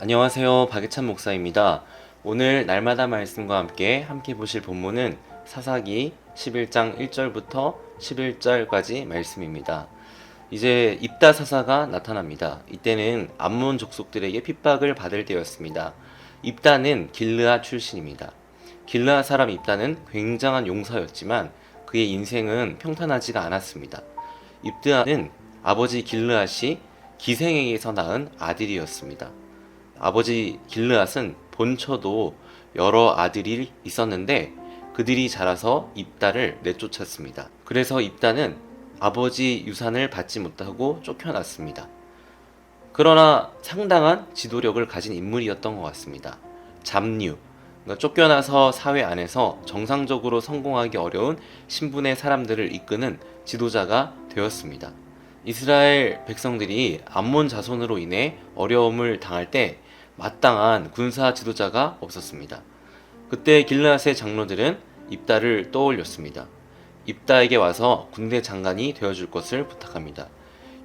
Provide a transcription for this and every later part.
안녕하세요. 박예찬 목사입니다. 오늘 날마다 말씀과 함께 보실 본문은 사사기 11장 1절부터 11절까지 말씀입니다. 이제 입다 사사가 나타납니다. 이때는 암몬 족속들에게 핍박을 받을 때였습니다. 입다는 길르앗 출신입니다. 길르앗 사람 입다는 굉장한 용사였지만 그의 인생은 평탄하지가 않았습니다. 입다는 아버지 길르앗이 기생에게서 낳은 아들이었습니다. 아버지 길르앗은 본처도 여러 아들이 있었는데 그들이 자라서 입다를 내쫓았습니다. 그래서 입다는 아버지 유산을 받지 못하고 쫓겨났습니다. 그러나 상당한 지도력을 가진 인물이었던 것 같습니다. 잡류, 그러니까 쫓겨나서 사회 안에서 정상적으로 성공하기 어려운 신분의 사람들을 이끄는 지도자가 되었습니다. 이스라엘 백성들이 암몬 자손으로 인해 어려움을 당할 때 마땅한 군사 지도자가 없었습니다. 그때 길르앗의 장로들은 입다를 떠올렸습니다. 입다에게 와서 군대 장관이 되어줄 것을 부탁합니다.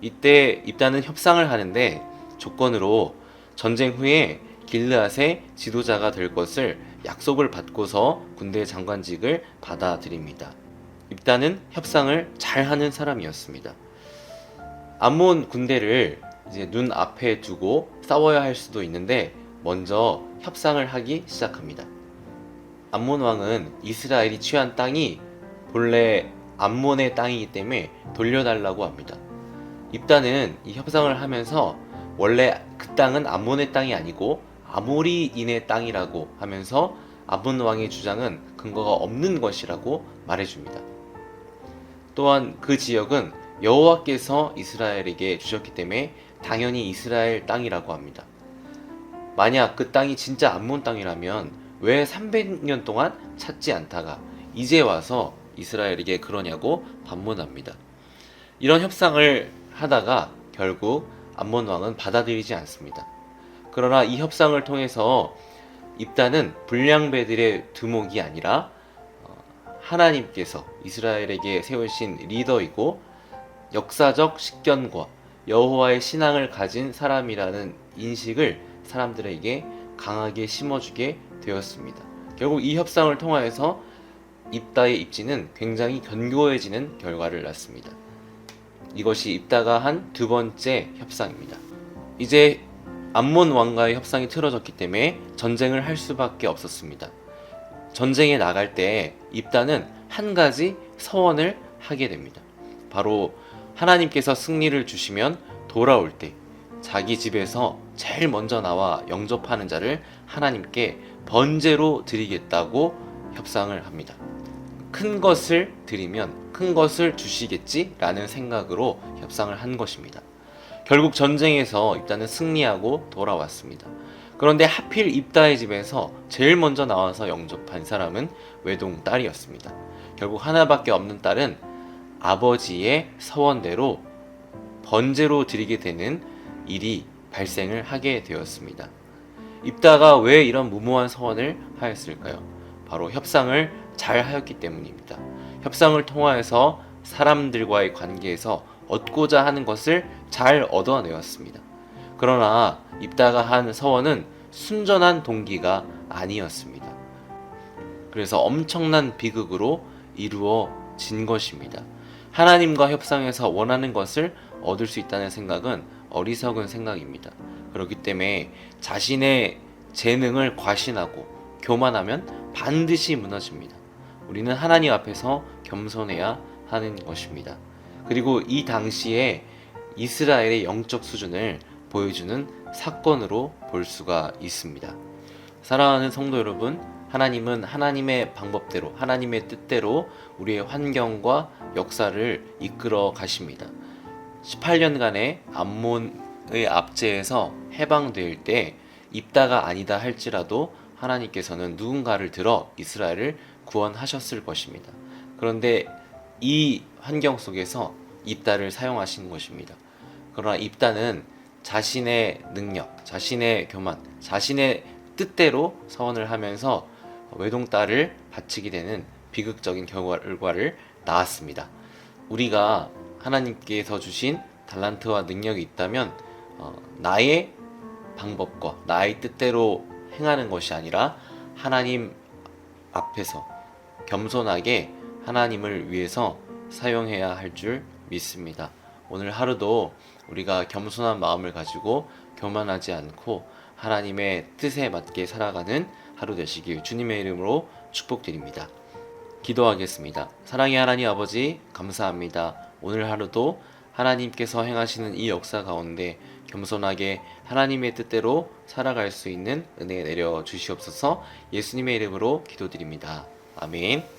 이때 입다는 협상을 하는데 조건으로 전쟁 후에 길르앗의 지도자가 될 것을 약속을 받고서 군대 장관직을 받아들입니다. 입다는 협상을 잘하는 사람이었습니다. 암몬 군대를 이제 눈 앞에 두고 싸워야 할 수도 있는데 먼저 협상을 하기 시작합니다. 암몬 왕은 이스라엘이 취한 땅이 본래 암몬의 땅이기 때문에 돌려달라고 합니다. 입다는 이 협상을 하면서 원래 그 땅은 암몬의 땅이 아니고 아모리인의 땅이라고 하면서 암몬 왕의 주장은 근거가 없는 것이라고 말해줍니다. 또한 그 지역은 여호와께서 이스라엘에게 주셨기 때문에 당연히 이스라엘 땅이라고 합니다. 만약 그 땅이 진짜 암몬 땅이라면 왜 300년 동안 찾지 않다가 이제 와서 이스라엘에게 그러냐고 반문합니다. 이런 협상을 하다가 결국 암몬 왕은 받아들이지 않습니다. 그러나 이 협상을 통해서 입다는 불량배들의 두목이 아니라 하나님께서 이스라엘에게 세우신 리더이고 역사적 식견과 여호와의 신앙을 가진 사람이라는 인식을 사람들에게 강하게 심어주게 되었습니다. 결국 이 협상을 통하여서 입다의 입지는 굉장히 견고해지는 결과를 낳습니다. 이것이 입다가 한 두 번째 협상입니다. 이제 암몬 왕과의 협상이 틀어졌기 때문에 전쟁을 할 수밖에 없었습니다. 전쟁에 나갈 때 입다는 한 가지 서원을 하게 됩니다. 바로 하나님께서 승리를 주시면 돌아올 때 자기 집에서 제일 먼저 나와 영접하는 자를 하나님께 번제로 드리겠다고 협상을 합니다. 큰 것을 드리면 큰 것을 주시겠지라는 생각으로 협상을 한 것입니다. 결국 전쟁에서 입다는 승리하고 돌아왔습니다. 그런데 하필 입다의 집에서 제일 먼저 나와서 영접한 사람은 외동딸이었습니다. 결국 하나밖에 없는 딸은 아버지의 서원대로 번제로 드리게 되는 일이 발생을 하게 되었습니다. 입다가 왜 이런 무모한 서원을 하였을까요? 바로 협상을 잘 하였기 때문입니다. 협상을 통하여서 사람들과의 관계에서 얻고자 하는 것을 잘 얻어내었습니다. 그러나 입다가 한 서원은 순전한 동기가 아니었습니다. 그래서 엄청난 비극으로 이루어진 것입니다. 하나님과 협상해서 원하는 것을 얻을 수 있다는 생각은 어리석은 생각입니다. 그렇기 때문에 자신의 재능을 과신하고 교만하면 반드시 무너집니다. 우리는 하나님 앞에서 겸손해야 하는 것입니다. 그리고 이 당시에 이스라엘의 영적 수준을 보여주는 사건으로 볼 수가 있습니다. 사랑하는 성도 여러분, 하나님은 하나님의 방법대로, 하나님의 뜻대로 우리의 환경과 역사를 이끌어 가십니다. 18년간의 암몬의 압제에서 해방될 때 입다가 아니다 할지라도 하나님께서는 누군가를 들어 이스라엘을 구원하셨을 것입니다. 그런데 이 환경 속에서 입다를 사용하신 것입니다. 그러나 입다는 자신의 능력, 자신의 교만, 자신의 뜻대로 서원을 하면서 외동딸을 바치게 되는 비극적인 결과를 낳았습니다. 우리가 하나님께서 주신 달란트와 능력이 있다면 나의 방법과 나의 뜻대로 행하는 것이 아니라 하나님 앞에서 겸손하게 하나님을 위해서 사용해야 할 줄 믿습니다. 오늘 하루도 우리가 겸손한 마음을 가지고 교만하지 않고 하나님의 뜻에 맞게 살아가는 하루 되시길 주님의 이름으로 축복드립니다. 기도하겠습니다. 사랑의 하나님 아버지, 감사합니다. 오늘 하루도 하나님께서 행하시는 이 역사 가운데 겸손하게 하나님의 뜻대로 살아갈 수 있는 은혜 내려 주시옵소서. 예수님의 이름으로 기도드립니다. 아멘.